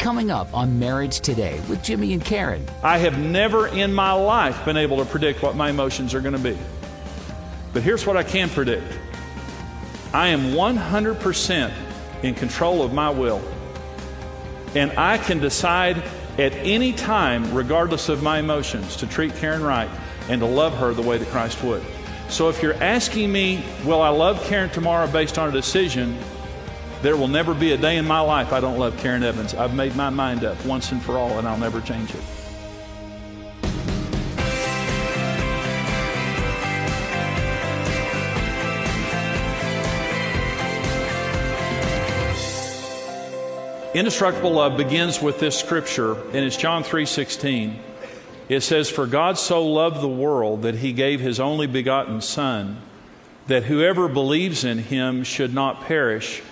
Coming up on Marriage Today with Jimmy and Karen. I have never in my life been able to predict what my emotions are going to be. But here's what I can predict. I am 100% in control of my will. And I can decide at any time, regardless of my emotions, to treat Karen right and to love her the way that Christ would. So if you're asking me, will I love Karen tomorrow based on a decision, there will never be a day in my life I don't love Karen Evans. I've made my mind up once and for all, and I'll never change it. Indestructible love begins with this scripture, and it's John 3:16. It says, "For God so loved the world that he gave his only begotten Son, that whoever believes in him should not perish,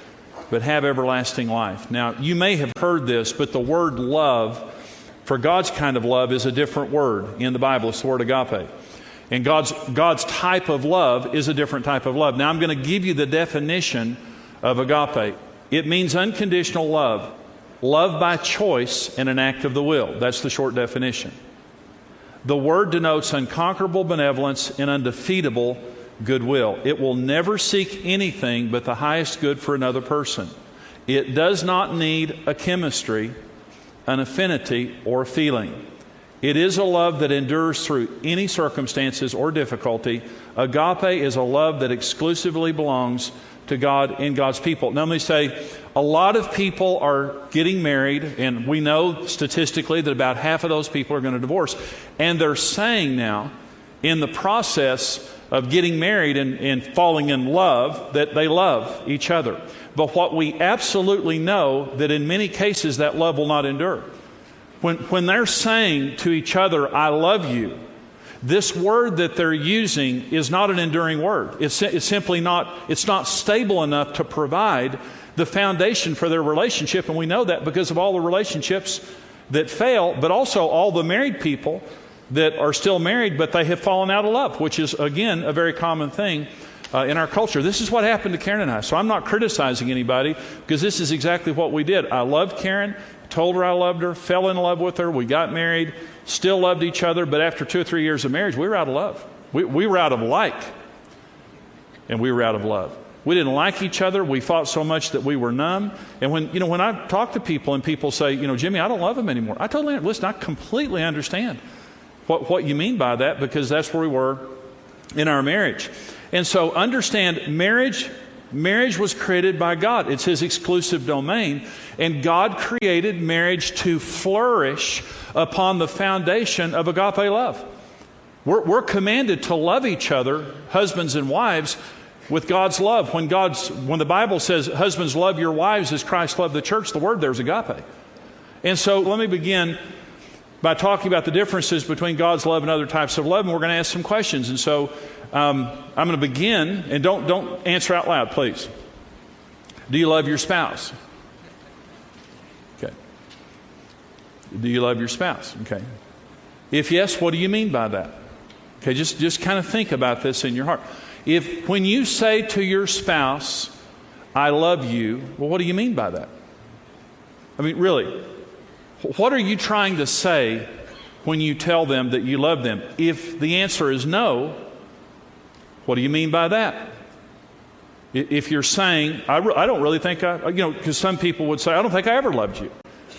but have everlasting life." Now, you may have heard this, but the word love, for God's kind of love, is a different word in the Bible. It's the word agape. And God's type of love is a different type of love. Now, I'm going to give you the definition of agape. It means unconditional love, love by choice and an act of the will. That's the short definition. The word denotes unconquerable benevolence and undefeatable goodwill. It will never seek anything but the highest good for another person. It does not need a chemistry, an affinity, or a feeling. It is a love that endures through any circumstances or difficulty. Agape is a love that exclusively belongs to God and God's people. Now let me say, a lot of people are getting married, and we know statistically that about half of those people are going to divorce. And they're saying now, in the process of getting married and falling in love, that they love each other. But what we absolutely know, that in many cases that love will not endure. When they're saying to each other, "I love you," this word that they're using is not an enduring word. It's simply not, it's not stable enough to provide the foundation for their relationship. And we know that because of all the relationships that fail, but also all the married people that are still married, but they have fallen out of love, which is, again, a very common thing in our culture. This is what happened to Karen and I. So I'm not criticizing anybody, because this is exactly what we did. I loved Karen, told her I loved her, fell in love with her, we got married, still loved each other, but after 2 or 3 years of marriage, we were out of love. We were out of like, and we were out of love. We didn't like each other. We fought so much that we were numb. And when I talk to people and people say, "Jimmy, I don't love him anymore," I totally listen. I completely understand what you mean by that, because that's where we were in our marriage. And so understand, marriage was created by God. It's his exclusive domain. And God created marriage to flourish upon the foundation of agape love. We're commanded to love each other, husbands and wives, with God's love. When the Bible says, "Husbands, love your wives as Christ loved the church," the word there is agape. And so let me begin by talking about the differences between God's love and other types of love, and we're going to ask some questions. And so I'm going to begin, and don't answer out loud, please. Do you love your spouse? Okay. Do you love your spouse? Okay. If yes, what do you mean by that? Okay, just kind of think about this in your heart. When you say to your spouse, "I love you," well, what do you mean by that? I mean, really, what are you trying to say when you tell them that you love them? If the answer is no, what do you mean by that? If you're saying, I don't really think because some people would say, "I don't think I ever loved you."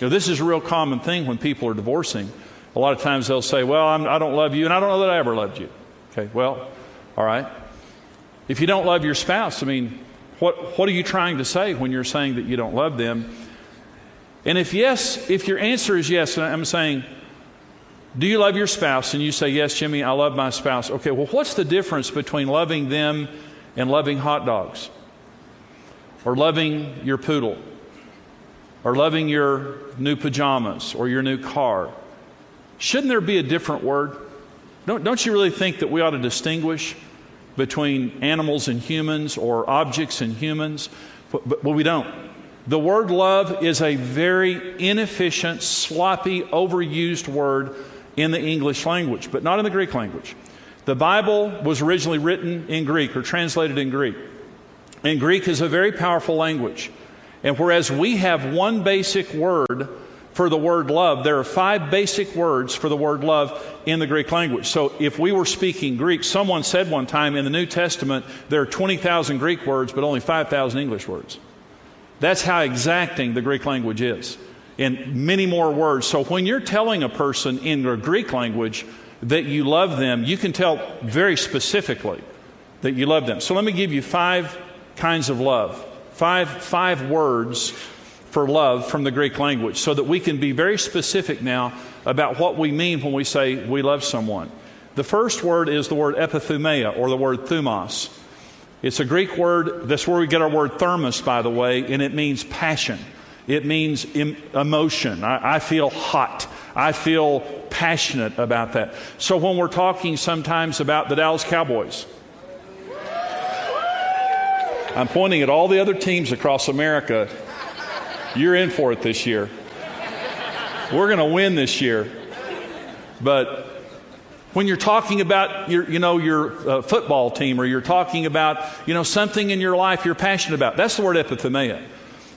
This is a real common thing when people are divorcing. A lot of times they'll say, "Well, I don't love you, and I don't know that I ever loved you." Okay, well, all right. If you don't love your spouse, I mean, what are you trying to say when you're saying that you don't love them? And if your answer is yes, and I'm saying, do you love your spouse? And you say, "Yes, Jimmy, I love my spouse." Okay, well, what's the difference between loving them and loving hot dogs? Or loving your poodle? Or loving your new pajamas or your new car? Shouldn't there be a different word? Don't you really think that we ought to distinguish between animals and humans, or objects and humans? But we don't. The word love is a very inefficient, sloppy, overused word in the English language, but not in the Greek language. The Bible was originally written in Greek, or translated in Greek. And Greek is a very powerful language. And whereas we have one basic word for the word love. There are 5 basic words for the word love in the Greek language. So if we were speaking Greek, someone said one time in the New Testament, there are 20,000 Greek words, but only 5,000 English words. That's how exacting the Greek language is, and many more words. So when you're telling a person in the Greek language that you love them, you can tell very specifically that you love them. So let me give you 5 kinds of love, five words for love from the Greek language, so that we can be very specific now about what we mean when we say we love someone. The first word is the word epithumia, or the word thumos. It's a Greek word. That's where we get our word thermos, by the way, and it means passion. It means emotion. I feel hot. I feel passionate about that. So when we're talking sometimes about the Dallas Cowboys, I'm pointing at all the other teams across America. You're in for it this year. We're going to win this year. But when you're talking about your football team, or you're talking about something in your life you're passionate about, that's the word epithumia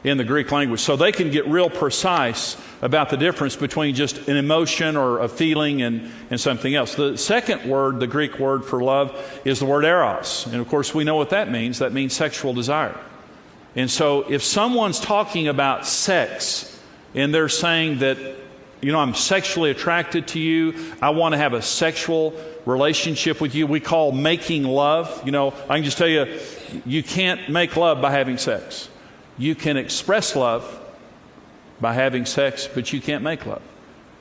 in the Greek language. So they can get real precise about the difference between just an emotion or a feeling and something else. The second word, the Greek word for love, is the word eros. And of course we know what that means. That means sexual desire. And so if someone's talking about sex and they're saying that, I'm sexually attracted to you, I want to have a sexual relationship with you, we call making love. I can just tell you, you can't make love by having sex. You can express love by having sex, but you can't make love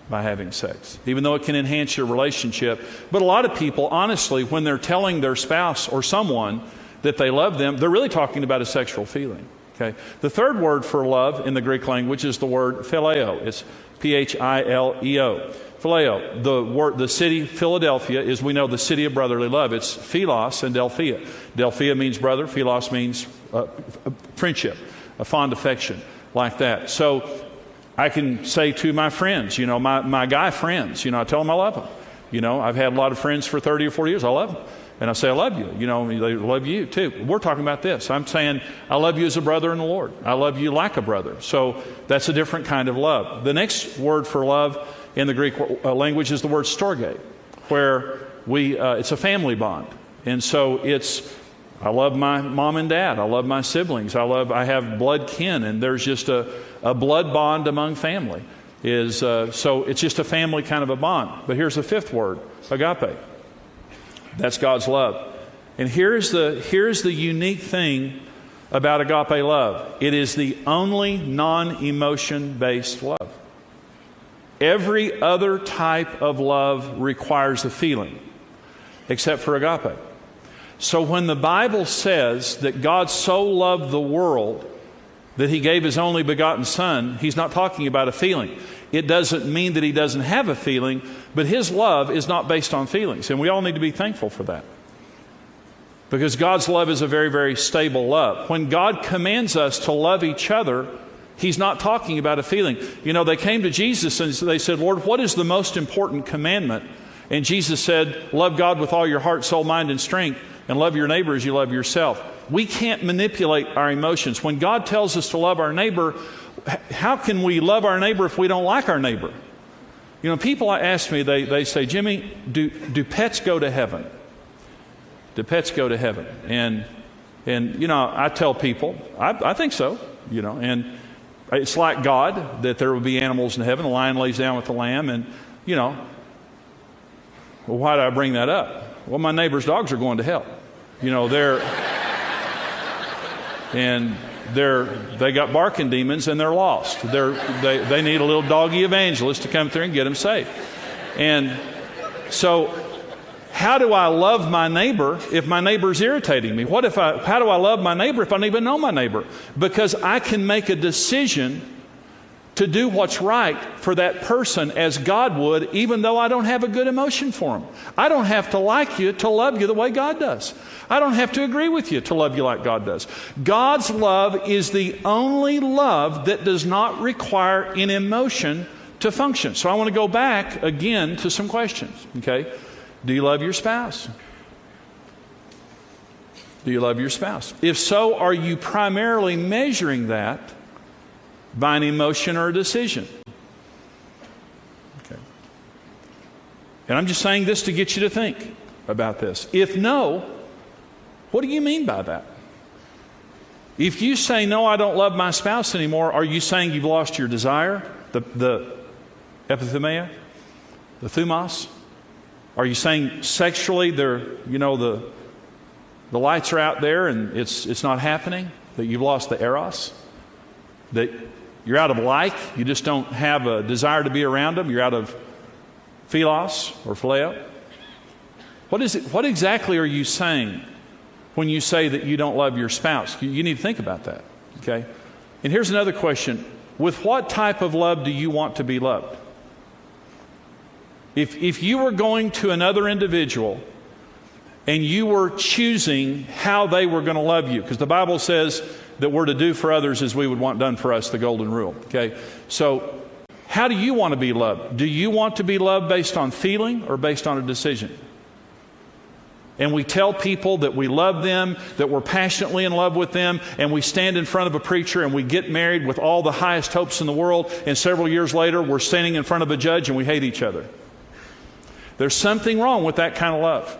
by having sex, even though it can enhance your relationship. But a lot of people, honestly, when they're telling their spouse or someone that they love them, they're really talking about a sexual feeling. Okay. The third word for love in the Greek language is the word phileo. It's Phileo. Phileo. The city Philadelphia is, we know, the city of brotherly love. It's philos and delphia. Delphia means brother. Philos means friendship, a fond affection, like that. So I can say to my friends, my guy friends, I tell them I love them. I've had a lot of friends for 30 or 40 years. I love them. And I say, I love you. They love you too. We're talking about this. I'm saying, I love you as a brother in the Lord. I love you like a brother. So that's a different kind of love. The next word for love in the Greek language is the word storge, where it's a family bond. And so I love my mom and dad. I love my siblings. I have blood kin, and there's just a blood bond among family. So it's just a family kind of a bond. But here's the fifth word, agape. That's God's love. And here's the unique thing about agape love. It is the only non-emotion based love. Every other type of love requires a feeling, except for agape. So when the Bible says that God so loved the world that He gave His only begotten Son, He's not talking about a feeling. It doesn't mean that He doesn't have a feeling, but His love is not based on feelings. And we all need to be thankful for that. Because God's love is a very, very stable love. When God commands us to love each other, He's not talking about a feeling. They came to Jesus and they said, Lord, what is the most important commandment? And Jesus said, love God with all your heart, soul, mind, and strength, and love your neighbor as you love yourself. We can't manipulate our emotions. When God tells us to love our neighbor, how can we love our neighbor if we don't like our neighbor? People ask me, they say, Jimmy, do pets go to heaven? Do pets go to heaven? And I tell people, I think so, and it's like God, that there will be animals in heaven. The lion lays down with the lamb, and, well, why did I bring that up? Well, my neighbor's dogs are going to hell. They got barking demons and they're lost. They need a little doggy evangelist to come through and get them saved. And so how do I love my neighbor if my neighbor's irritating me? How do I love my neighbor if I don't even know my neighbor? Because I can make a decision to do what's right for that person as God would, even though I don't have a good emotion for him. I don't have to like you to love you the way God does. I don't have to agree with you to love you like God does. God's love is the only love that does not require an emotion to function. So I want to go back again to some questions. Okay? Do you love your spouse? Do you love your spouse? If so, are you primarily measuring that by an emotion or a decision? And I'm just saying this to get you to think about this. If no, what do you mean by that? If you say, no, I don't love my spouse anymore, are you saying you've lost your desire, the epithumia, the thumos? Are you saying sexually the lights are out there and it's not happening? That you've lost the eros? That you're out of like? You just don't have a desire to be around them? You're out of philos or phileo? What is it? What exactly are you saying when you say that you don't love your spouse? You need to think about that, okay? And here's another question. With what type of love do you want to be loved? If you were going to another individual and you were choosing how they were going to love you, because the Bible says that we're to do for others as we would want done for us, the golden rule, okay? So how do you want to be loved? Do you want to be loved based on feeling or based on a decision? And we tell people that we love them, that we're passionately in love with them, and we stand in front of a preacher and we get married with all the highest hopes in the world, and several years later we're standing in front of a judge and we hate each other. There's something wrong with that kind of love.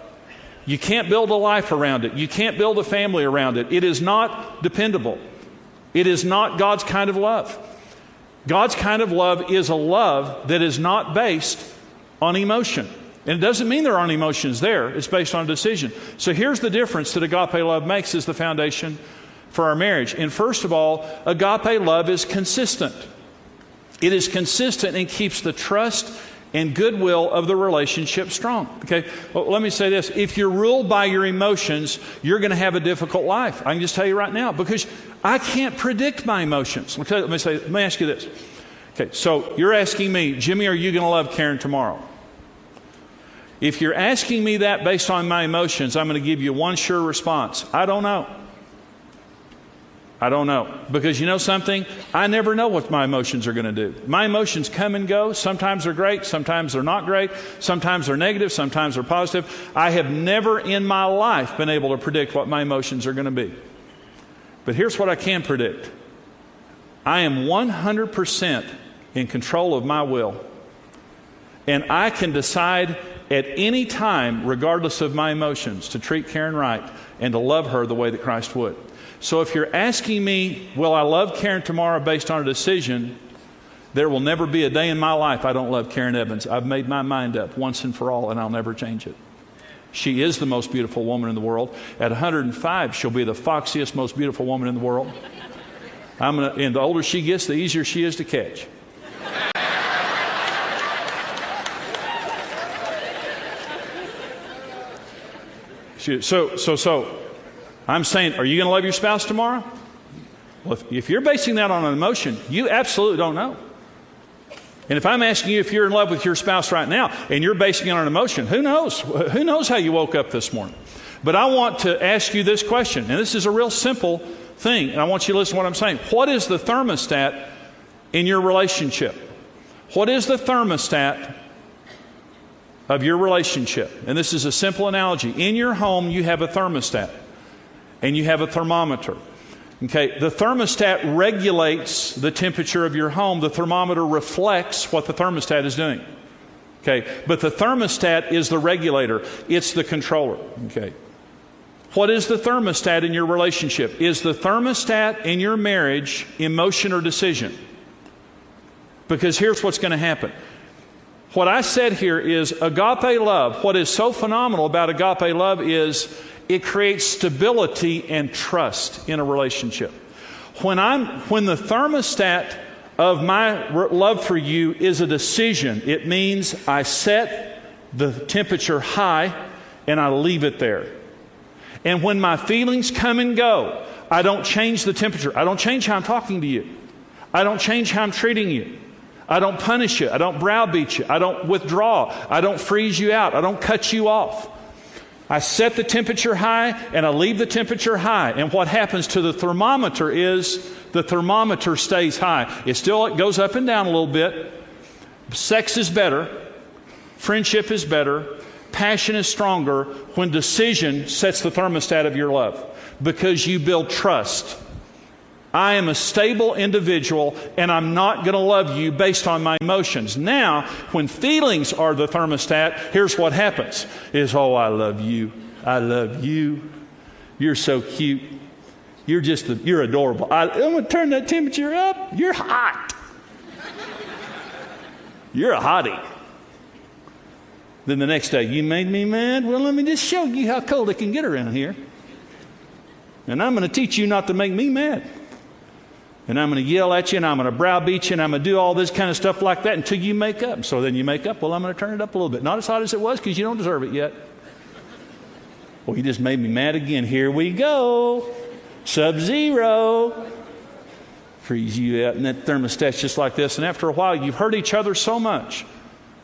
You can't build a life around it. You can't build a family around it. It is not dependable. It is not God's kind of love. God's kind of love is a love that is not based on emotion. And it doesn't mean there aren't emotions there. It's based on a decision. So here's the difference that agape love makes as the foundation for our marriage. And first of all, agape love is consistent. It is consistent and keeps the trust and goodwill of the relationship strong. Okay, well, let me say this. If you're ruled by your emotions, you're going to have a difficult life. I can just tell you right now, because I can't predict my emotions. Let me ask you this. Okay, so you're asking me, Jimmy, are you going to love Karen tomorrow? If you're asking me that based on my emotions, I'm going to give you one sure response. I don't know. I don't know. Because you know something? I never know what my emotions are going to do. My emotions come and go. Sometimes they're great. Sometimes they're not great. Sometimes they're negative. Sometimes they're positive. I have never in my life been able to predict what my emotions are going to be. But here's what I can predict. I am 100% in control of my will. And I can decide at any time, regardless of my emotions, to treat Karen right and to love her the way that Christ would. So if you're asking me, will I love Karen tomorrow based on a decision, there will never be a day in my life I don't love Karen Evans. I've made my mind up once and for all, and I'll never change it. She is the most beautiful woman in the world. At 105, she'll be the foxiest, most beautiful woman in the world. And the older she gets, the easier she is to catch. So I'm saying, are you going to love your spouse tomorrow? Well, if you're basing that on an emotion, you absolutely don't know. And if I'm asking you if you're in love with your spouse right now and you're basing it on an emotion, who knows? Who knows how you woke up this morning? But I want to ask you this question, and this is a real simple thing, and I want you to listen to what I'm saying. What is the thermostat in your relationship? What is the thermostat of your relationship? And this is a simple analogy. In your home, you have a thermostat and you have a thermometer. Okay, the thermostat regulates the temperature of your home. The thermometer reflects what the thermostat is doing. Okay, but the thermostat is the regulator. It's the controller. Okay. What is the thermostat in your relationship? Is the thermostat in your marriage emotion or decision? Because here's what's going to happen. What I said here is agape love. What is so phenomenal about agape love is it creates stability and trust in a relationship. When the thermostat of my love for you is a decision, it means I set the temperature high and I leave it there. And when my feelings come and go, I don't change the temperature. I don't change how I'm talking to you. I don't change how I'm treating you. I don't punish you. I don't browbeat you. I don't withdraw. I don't freeze you out. I don't cut you off. I set the temperature high and I leave the temperature high. And what happens to the thermometer is the thermometer stays high. It goes up and down a little bit. Sex is better. Friendship is better. Passion is stronger when decision sets the thermostat of your love, because you build trust. I am a stable individual, and I'm not going to love you based on my emotions. Now, when feelings are the thermostat, here's what happens is, oh, I love you. I love you. You're so cute. You're adorable. I'm going to turn that temperature up. You're hot. You're a hottie. Then the next day, you made me mad? Well, let me just show you how cold it can get around here. And I'm going to teach you not to make me mad. And I'm going to yell at you, and I'm going to browbeat you, and I'm going to do all this kind of stuff like that until you make up. So then you make up, well, I'm going to turn it up a little bit. Not as hot as it was, because you don't deserve it yet. Well, you just made me mad again. Here we go. Sub-zero. Freeze you out, and that thermostat's just like this. And after a while, you've hurt each other so much.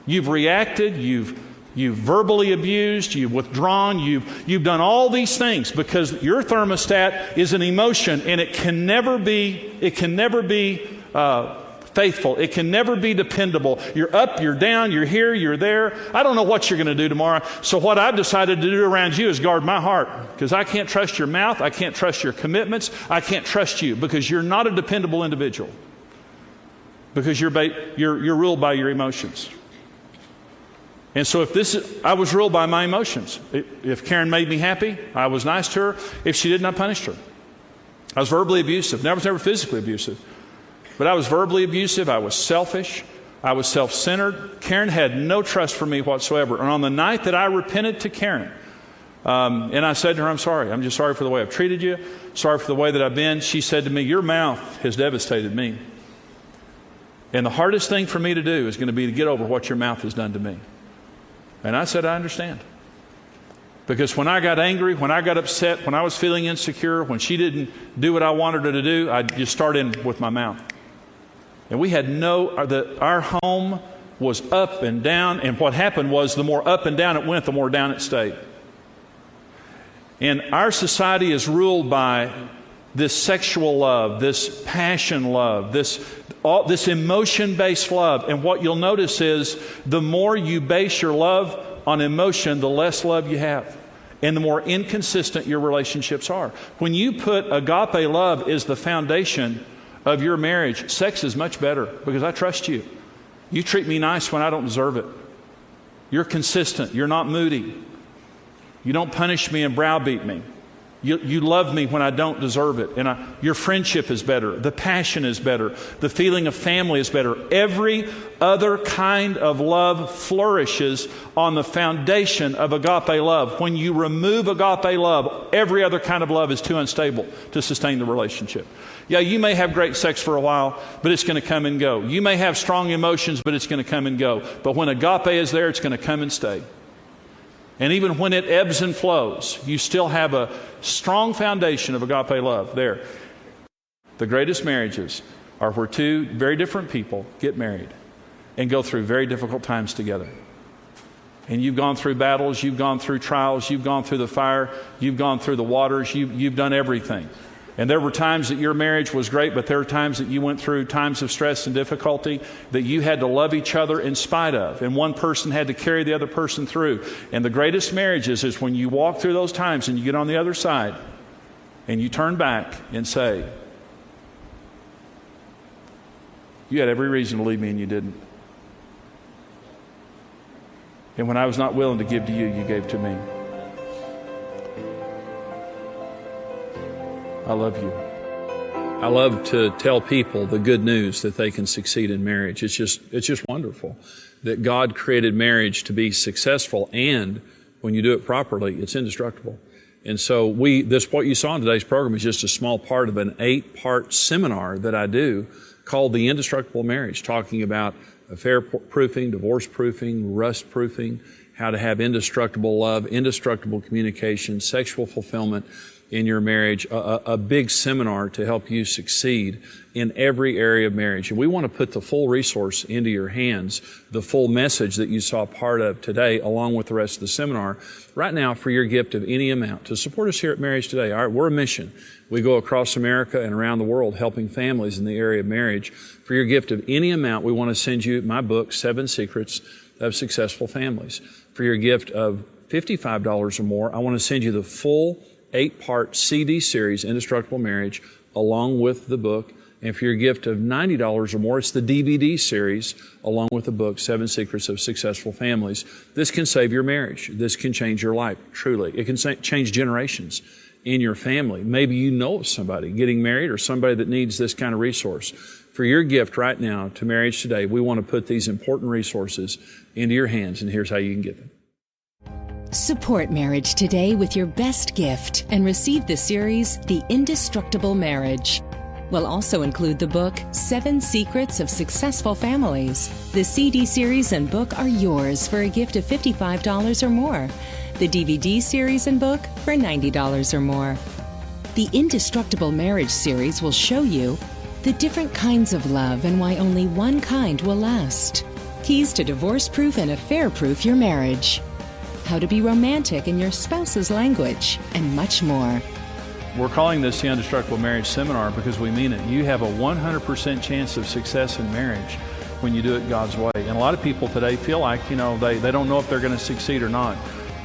You've reacted, you've verbally abused, you've withdrawn, you've done all these things because your thermostat is an emotion, and it can never be faithful. It can never be dependable. You're up, you're down, you're here, you're there. I don't know what you're going to do tomorrow. So what I've decided to do around you is guard my heart, because I can't trust your mouth. I can't trust your commitments. I can't trust you because you're not a dependable individual, because you're ruled by your emotions. And so I was ruled by my emotions. If Karen made me happy, I was nice to her. If she didn't, I punished her. I was verbally abusive. I was never physically abusive. But I was verbally abusive. I was selfish. I was self-centered. Karen had no trust for me whatsoever. And on the night that I repented to Karen, and I said to her, I'm sorry. I'm just sorry for the way I've treated you. Sorry for the way that I've been. She said to me, your mouth has devastated me. And the hardest thing for me to do is going to be to get over what your mouth has done to me. And I said, I understand. Because when I got angry, when I got upset, when I was feeling insecure, when she didn't do what I wanted her to do, I just started with my mouth. And we had our home was up and down, and what happened was the more up and down it went, the more down it stayed. And our society is ruled by this sexual love, this passion love, this emotion-based love. And what you'll notice is the more you base your love on emotion, the less love you have, and the more inconsistent your relationships are. When you put agape love as the foundation of your marriage, sex is much better because I trust you. You treat me nice when I don't deserve it. You're consistent. You're not moody. You don't punish me and browbeat me. You love me when I don't deserve it. And your friendship is better. The passion is better. The feeling of family is better. Every other kind of love flourishes on the foundation of agape love. When you remove agape love, every other kind of love is too unstable to sustain the relationship. Yeah, you may have great sex for a while, but it's going to come and go. You may have strong emotions, but it's going to come and go. But when agape is there, it's going to come and stay. And even when it ebbs and flows, you still have a strong foundation of agape love there. The greatest marriages are where two very different people get married and go through very difficult times together. And you've gone through battles, you've gone through trials, you've gone through the fire, you've gone through the waters, you've done everything. And there were times that your marriage was great, but there were times that you went through times of stress and difficulty that you had to love each other in spite of. And one person had to carry the other person through. And the greatest marriages is when you walk through those times and you get on the other side and you turn back and say, you had every reason to leave me and you didn't. And when I was not willing to give to you, you gave to me. I love you. I love to tell people the good news that they can succeed in marriage. It's just wonderful that God created marriage to be successful, and when you do it properly, it's indestructible. And so what you saw in today's program is just a small part of an 8-part seminar that I do called The Indestructible Marriage, talking about affair proofing, divorce proofing, rust proofing, how to have indestructible love, indestructible communication, sexual fulfillment in your marriage, a big seminar to help you succeed in every area of marriage. And we want to put the full resource into your hands, the full message that you saw part of today, along with the rest of the seminar, right now for your gift of any amount to support us here at Marriage Today. All right, we're a mission. We go across America and around the world helping families in the area of marriage. For your gift of any amount, we want to send you my book, 7 Secrets of Successful Families. For your gift of $55 or more, I want to send you the full 8-part CD series, Indestructible Marriage, along with the book. And for your gift of $90 or more, it's the DVD series along with the book, 7 Secrets of Successful Families. This can save your marriage. This can change your life, truly. It can change generations in your family. Maybe you know of somebody getting married or somebody that needs this kind of resource. For your gift right now to Marriage Today, we want to put these important resources into your hands, and here's how you can get them. Support Marriage Today with your best gift and receive the series, The Indestructible Marriage. We'll also include the book, 7 Secrets of Successful Families. The CD series and book are yours for a gift of $55 or more. The DVD series and book for $90 or more. The Indestructible Marriage series will show you the different kinds of love and why only one kind will last. Keys to divorce-proof and affair-proof your marriage. How to be romantic in your spouse's language, and much more. We're calling this the Indestructible Marriage Seminar because we mean it. You have a 100% chance of success in marriage when you do it God's way. And a lot of people today feel like, they don't know if they're going to succeed or not.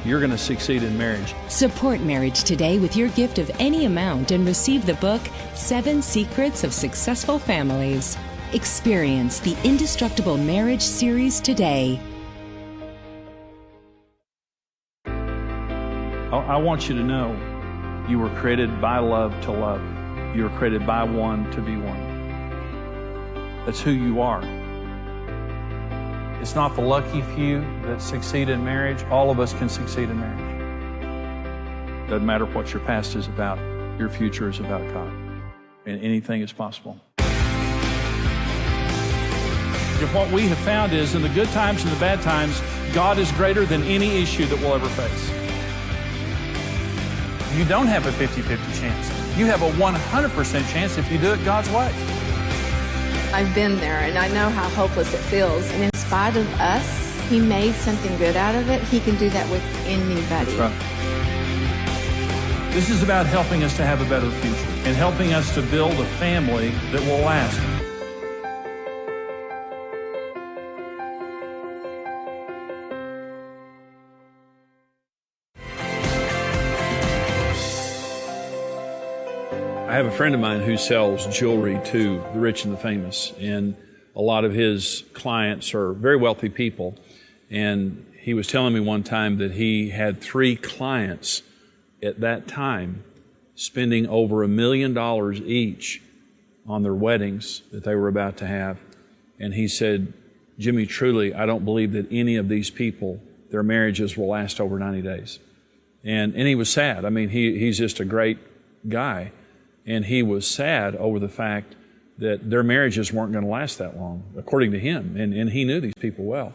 You're going to succeed in marriage. Support Marriage Today with your gift of any amount and receive the book, 7 Secrets of Successful Families. Experience the Indestructible Marriage series today. I want you to know you were created by love to love. You were created by one to be one. That's who you are. It's not the lucky few that succeed in marriage. All of us can succeed in marriage. Doesn't matter what your past is about. Your future is about God. And anything is possible. And what we have found is in the good times and the bad times, God is greater than any issue that we'll ever face. You don't have a 50-50 chance. You have a 100% chance if you do it God's way. I've been there, and I know how hopeless it feels. And in spite of us, He made something good out of it. He can do that with anybody. That's right. This is about helping us to have a better future and helping us to build a family that will last. I have a friend of mine who sells jewelry to the rich and the famous, and a lot of his clients are very wealthy people. And he was telling me one time that he had 3 clients at that time spending over $1 million each on their weddings that they were about to have. And he said, Jimmy, truly, I don't believe that any of these people, their marriages will last over 90 days. And he was sad. I mean, he's just a great guy. And he was sad over the fact that their marriages weren't going to last that long, according to him. And he knew these people well.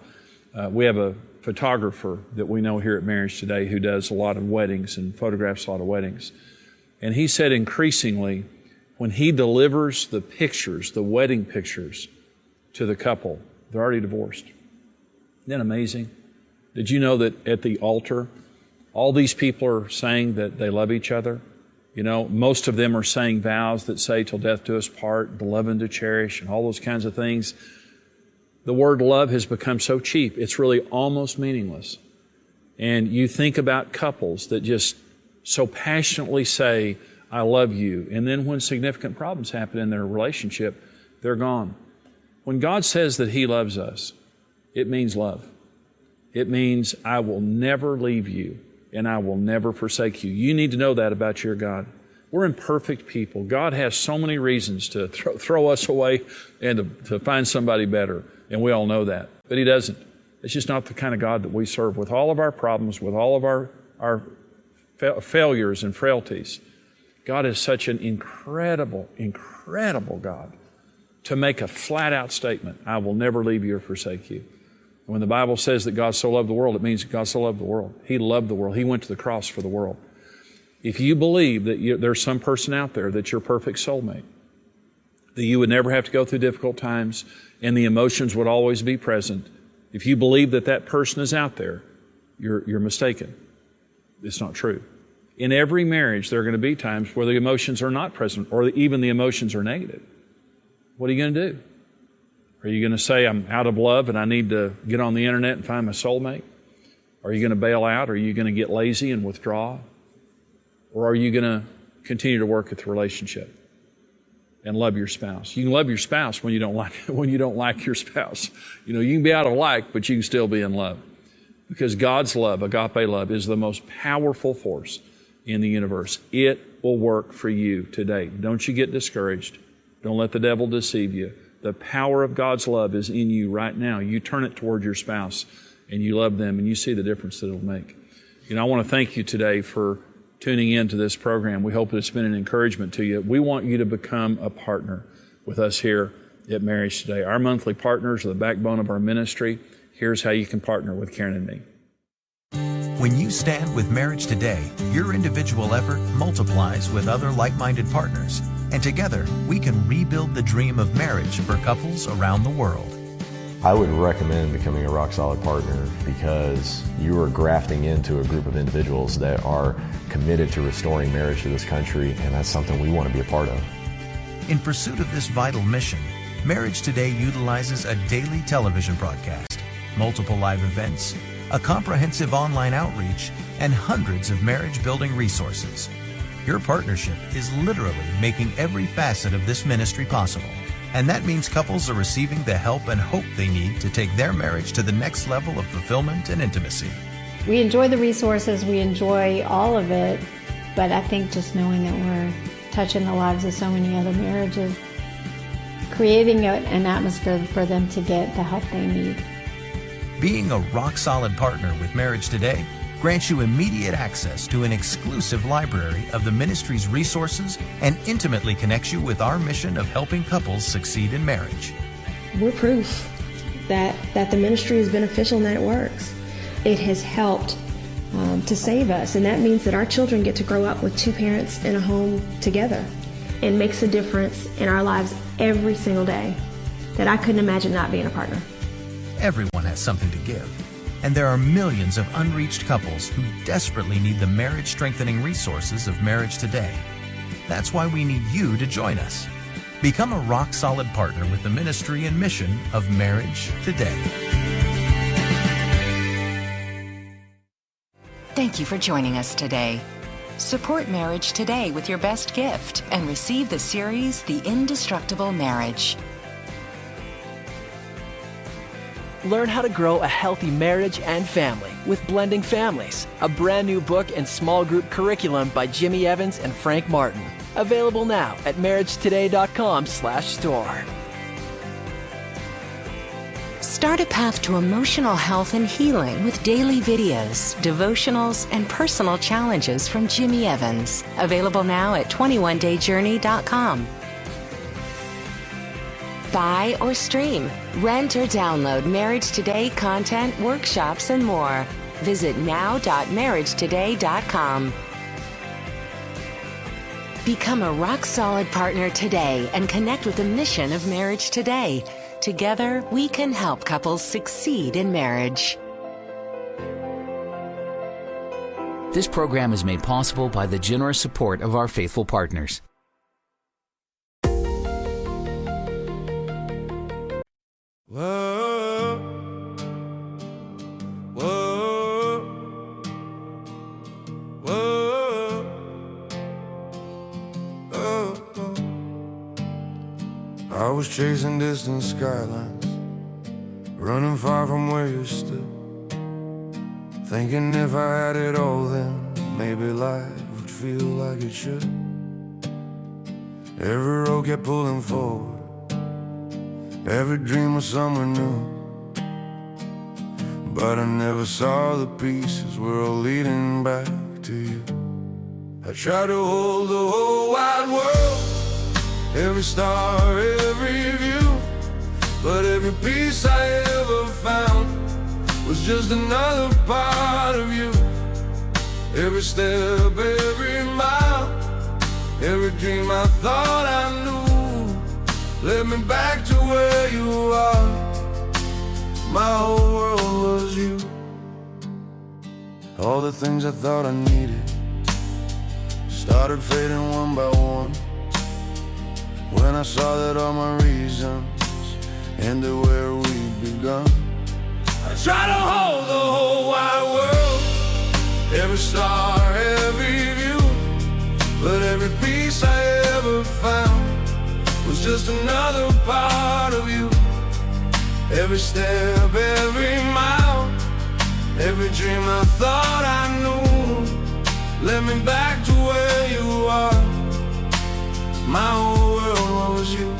We have a photographer that we know here at Marriage Today who does a lot of weddings and photographs a lot of weddings. And he said increasingly, when he delivers the pictures, the wedding pictures, to the couple, they're already divorced. Isn't that amazing? Did you know that at the altar, all these people are saying that they love each other? Most of them are saying vows that say, till death do us part, beloved to cherish, and all those kinds of things. The word love has become so cheap, it's really almost meaningless. And you think about couples that just so passionately say, I love you, and then when significant problems happen in their relationship, they're gone. When God says that He loves us, it means love. It means, I will never leave you, and I will never forsake you. You need to know that about your God. We're imperfect people. God has so many reasons to throw us away and to find somebody better, and we all know that. But He doesn't. It's just not the kind of God that we serve. With all of our problems, with all of our failures and frailties, God is such an incredible, incredible God to make a flat-out statement, I will never leave you or forsake you. When the Bible says that God so loved the world, it means that God so loved the world. He loved the world. He went to the cross for the world. If you believe that there's some person out there that's your perfect soulmate, that you would never have to go through difficult times and the emotions would always be present, if you believe that that person is out there, you're mistaken. It's not true. In every marriage, there are going to be times where the emotions are not present or even the emotions are negative. What are you going to do? Are you going to say, I'm out of love and I need to get on the internet and find my soulmate? Are you going to bail out? Are you going to get lazy and withdraw? Or are you going to continue to work at the relationship? and love your spouse. You can love your spouse when you don't like your spouse. You know, you can be out of like, but you can still be in love. Because God's love, agape love, is the most powerful force in the universe. It will work for you today. Don't you get discouraged. Don't let the devil deceive you. The power of God's love is in you right now. You turn it toward your spouse and you love them and you see the difference that it'll make. You know, I want to thank you today for tuning in to this program. We hope it's been an encouragement to you. We want you to become a partner with us here at Marriage Today. Our monthly partners are the backbone of our ministry. Here's how you can partner with Karen and me. When you stand with Marriage Today, your individual effort multiplies with other like-minded partners. And together, we can rebuild the dream of marriage for couples around the world. I would recommend becoming a rock-solid partner because you are grafting into a group of individuals that are committed to restoring marriage to this country, and that's something we want to be a part of. In pursuit of this vital mission, Marriage Today utilizes a daily television broadcast, multiple live events, a comprehensive online outreach, and hundreds of marriage-building resources. Your partnership is literally making every facet of this ministry possible. And that means couples are receiving the help and hope they need to take their marriage to the next level of fulfillment and intimacy. We enjoy the resources, we enjoy all of it, but I think just knowing that we're touching the lives of so many other marriages, creating an atmosphere for them to get the help they need. Being a rock-solid partner with Marriage Today grants you immediate access to an exclusive library of the ministry's resources and intimately connects you with our mission of helping couples succeed in marriage. We're proof that the ministry is beneficial and that it works. It has helped to save us, and that means that our children get to grow up with two parents in a home together. It makes a difference in our lives every single day that I couldn't imagine not being a partner. Everyone has something to give. And there are millions of unreached couples who desperately need the marriage-strengthening resources of Marriage Today. That's why we need you to join us. Become a rock-solid partner with the ministry and mission of Marriage Today. Thank you for joining us today. Support Marriage Today with your best gift and receive the series, The Indestructible Marriage. Learn how to grow a healthy marriage and family with Blending Families, a brand new book and small group curriculum by Jimmy Evans and Frank Martin. Available now at marriagetoday.com/store. Start a path to emotional health and healing with daily videos, devotionals, and personal challenges from Jimmy Evans. Available now at 21dayjourney.com. Buy or stream, rent or download Marriage Today content, workshops, and more. Visit now.marriagetoday.com. Become a rock-solid partner today and connect with the mission of Marriage Today. Together, we can help couples succeed in marriage. This program is made possible by the generous support of our faithful partners. Whoa, whoa, whoa, oh, oh. I was chasing distant skylines, running far from where you stood, thinking if I had it all then maybe life would feel like it should. Every road kept pulling forward, every dream was somewhere new, but I never saw the pieces were all leading back to you. I tried to hold the whole wide world, every star, every view, but every piece I ever found was just another part of you. Every step, every mile, every dream I thought I knew led me back to where you are. My whole world was you. All the things I thought I needed started fading one by one, when I saw that all my reasons ended where we'd begun. I tried to hold the whole wide world, every star, every view, but every piece I ever found another part of you. Every step, every mile, every dream I thought I knew led me back to where you are. My whole world was you.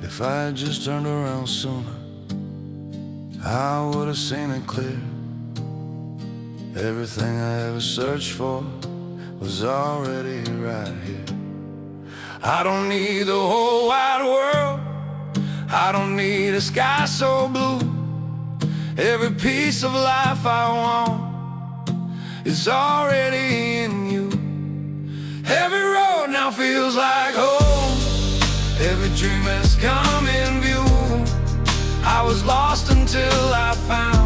If I had just turned around sooner, I would have seen it clear. Everything I ever searched for was already right here. I don't need the whole wide world, I don't need a sky so blue. Every piece of life I want is already in you. Every road now feels like home, every dream has come in view. I was lost until I found